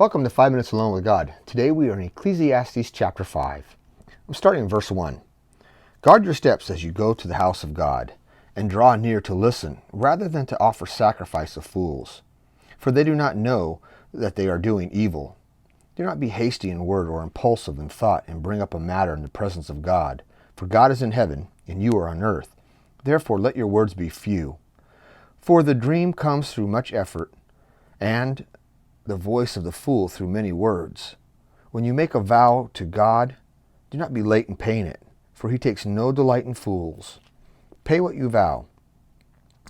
Welcome to 5 Minutes Alone with God. Today we are in Ecclesiastes chapter 5. I'm starting in verse 1. Guard your steps as you go to the house of God, and draw near to listen, rather than to offer sacrifice of fools. For they do not know that they are doing evil. Do not be hasty in word or impulsive in thought, and bring up a matter in the presence of God. For God is in heaven, and you are on earth. Therefore let your words be few. For the dream comes through much effort, and the voice of the fool through many words. When you make a vow to God, do not be late in paying it, for he takes no delight in fools. Pay what you vow.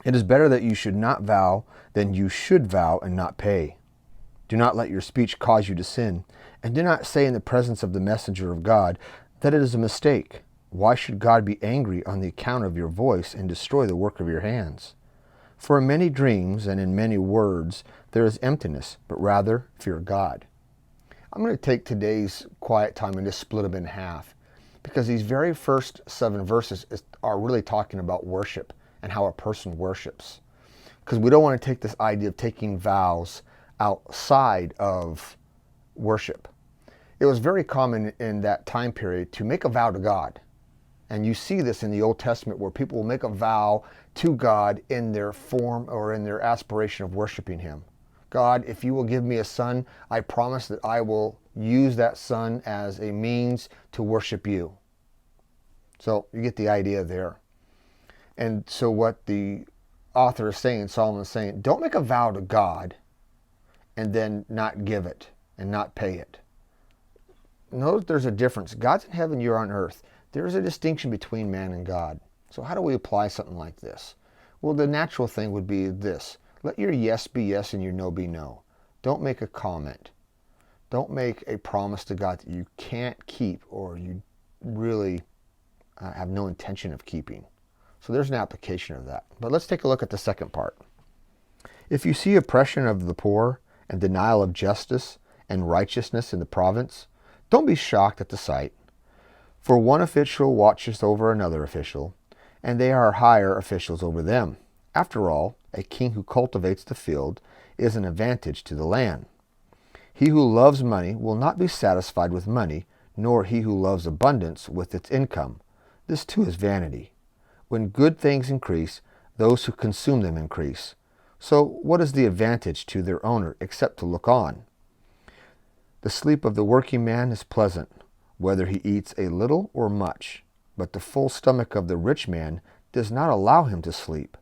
It is better that you should not vow than you should vow and not pay. Do not let your speech cause you to sin, and do not say in the presence of the messenger of God that it is a mistake. Why should God be angry on the account of your voice and destroy the work of your hands? For in many dreams and in many words there is emptiness, but rather fear God. I'm going to take today's quiet time and just split them in half, because these very first 7 verses are really talking about worship and how a person worships. Because we don't want to take this idea of taking vows outside of worship. It was very common in that time period to make a vow to God. And you see this in the Old Testament where people will make a vow to God in their form or in their aspiration of worshiping Him. God, if you will give me a son, I promise that I will use that son as a means to worship you. So you get the idea there. And so what the author is saying, Solomon is saying, don't make a vow to God and then not give it and not pay it. Notice there's a difference. God's in heaven, you're on earth. There is a distinction between man and God. So how do we apply something like this? Well, the natural thing would be this. Let your yes be yes and your no be no. Don't make a comment. Don't make a promise to God that you can't keep or you really have no intention of keeping. So there's an application of that. But let's take a look at the second part. If you see oppression of the poor and denial of justice and righteousness in the province, don't be shocked at the sight. For one official watches over another official, and they are higher officials over them. After all, a king who cultivates the field is an advantage to the land. He who loves money will not be satisfied with money, nor he who loves abundance with its income. This too is vanity. When good things increase, those who consume them increase. So what is the advantage to their owner except to look on? The sleep of the working man is pleasant, whether he eats a little or much, but the full stomach of the rich man does not allow him to sleep.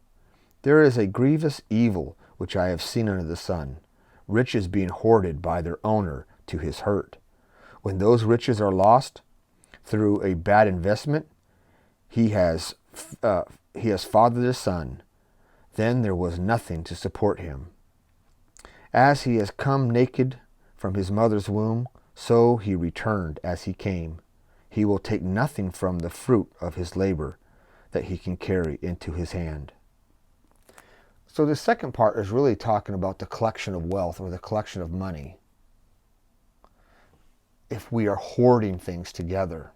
There is a grievous evil which I have seen under the sun, riches being hoarded by their owner to his hurt. When those riches are lost through a bad investment, he has fathered a son. Then there was nothing to support him. As he has come naked from his mother's womb, so he returned as he came. He will take nothing from the fruit of his labor that he can carry into his hand. So the second part is really talking about the collection of wealth or the collection of money. If we are hoarding things together.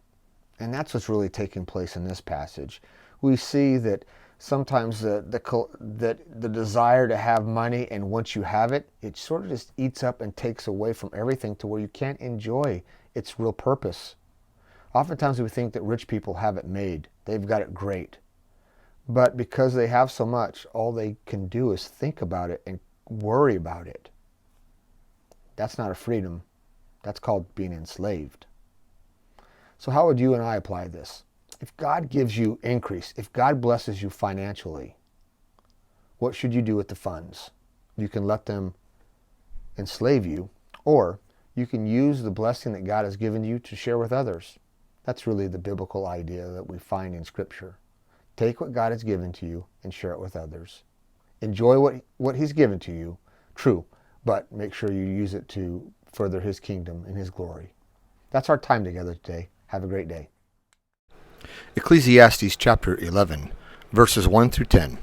And that's what's really taking place in this passage. We see that sometimes the desire to have money, and once you have it, it sort of just eats up and takes away from everything to where you can't enjoy its real purpose. Oftentimes we think that rich people have it made. They've got it great. But because they have so much, all they can do is think about it and worry about it. That's not a freedom. That's called being enslaved. So how would you and I apply this? If God gives you increase, if God blesses you financially, what should you do with the funds? You can let them enslave you, or you can use the blessing that God has given you to share with others. That's really the biblical idea that we find in Scripture. Take what God has given to you and share it with others. Enjoy what He's given to you, true, but make sure you use it to further His kingdom and His glory. That's our time together today. Have a great day. Ecclesiastes chapter 11, verses 1 through 10.